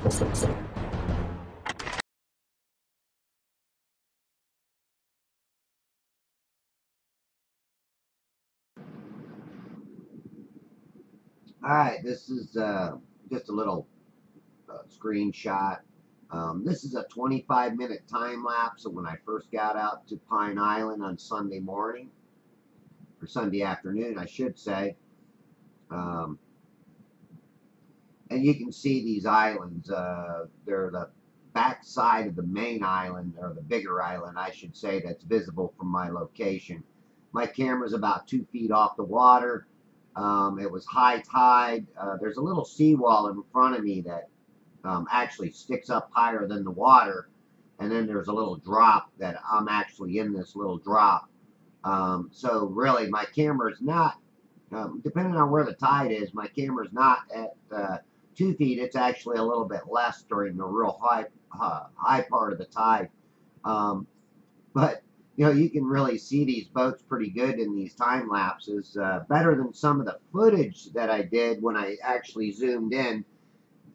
Alright, this is just a little screenshot. This is a 25-minute time lapse of when I first got out to Pine Island on Sunday morning, or Sunday afternoon, I should say. And you can see these islands. They're the back side of the main island, or the bigger island, I should say, that's visible from my location. My camera's about 2 feet off the water. It was high tide. There's a little seawall in front of me that actually sticks up higher than the water, and then there's a little drop that I'm actually in this little drop. So really, my camera's not, depending on where the tide is, my camera's not at 2 feet. It's actually a little bit less during the real high part of the tide. But you know, you can really see these boats pretty good in these time lapses, better than some of the footage that I did when I actually zoomed in.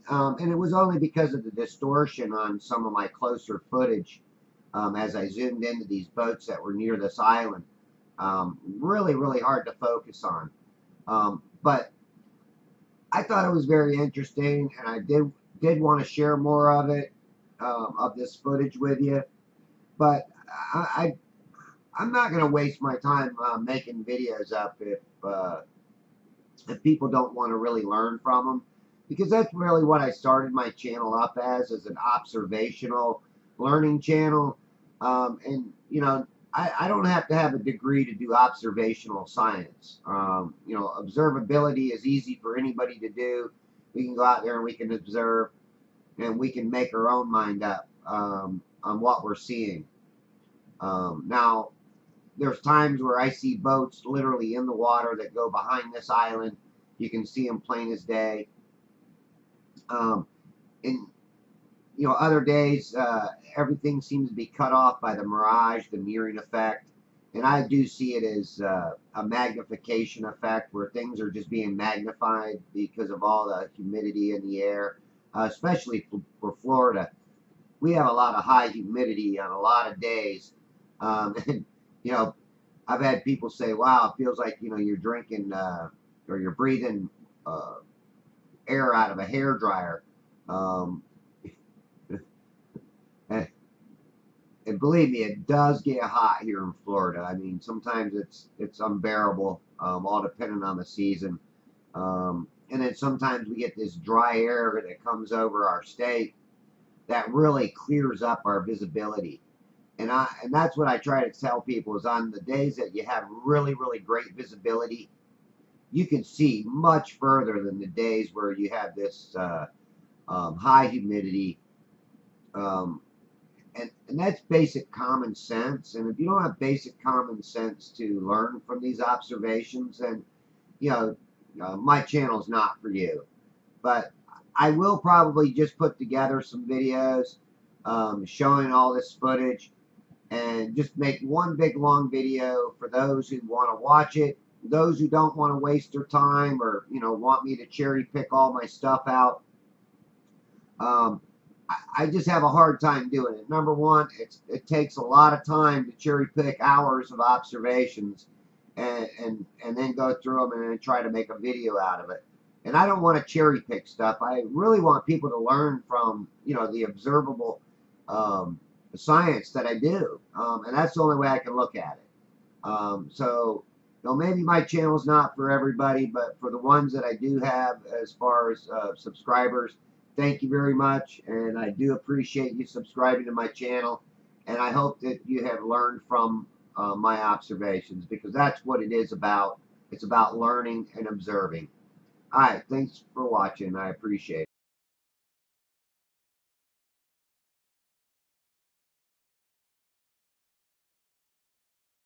And it was only because of the distortion on some of my closer footage as I zoomed into these boats that were near this island. Really, really hard to focus on. But I thought it was very interesting, and I did want to share more of it, of this footage with you. But I'm not going to waste my time making videos up if people don't want to really learn from them, because that's really what I started my channel up as an observational learning channel. And you know, I don't have to have a degree to do observational science. You know, observability is easy for anybody to do. We can go out there and we can observe, and we can make our own mind up on what we're seeing. Now, there's times where I see boats literally in the water that go behind this island. You can see them plain as day. And you know, other days, everything seems to be cut off by the mirage, the mirroring effect. And I do see it as a magnification effect, where things are just being magnified because of all the humidity in the air, especially for Florida. We have a lot of high humidity on a lot of days. And you know, I've had people say, wow, it feels like, you know, you're drinking or you're breathing air out of a hair dryer. And believe me, it does get hot here in Florida. I mean, sometimes it's unbearable, all depending on the season. And then sometimes we get this dry air that comes over our state that really clears up our visibility. And that's what I try to tell people, is on the days that you have really, really great visibility, you can see much further than the days where you have this high humidity. And that's basic common sense. And if you don't have basic common sense to learn from these observations, then, you know, my channel's not for you. But I will probably just put together some videos showing all this footage, and just make one big long video for those who want to watch it. Those who don't want to waste their time, or you know, want me to cherry pick all my stuff out, I just have a hard time doing it. Number one, it takes a lot of time to cherry pick hours of observations and then go through them and then try to make a video out of it. And I don't want to cherry pick stuff. I really want people to learn from, you know, the observable science that I do, and that's the only way I can look at it. So, you know, maybe my channel's not for everybody, but for the ones that I do have, as far as subscribers, thank you very much, and I do appreciate you subscribing to my channel, and I hope that you have learned from my observations, because that's what it is about. It's about learning and observing. All right, thanks for watching. I appreciate it.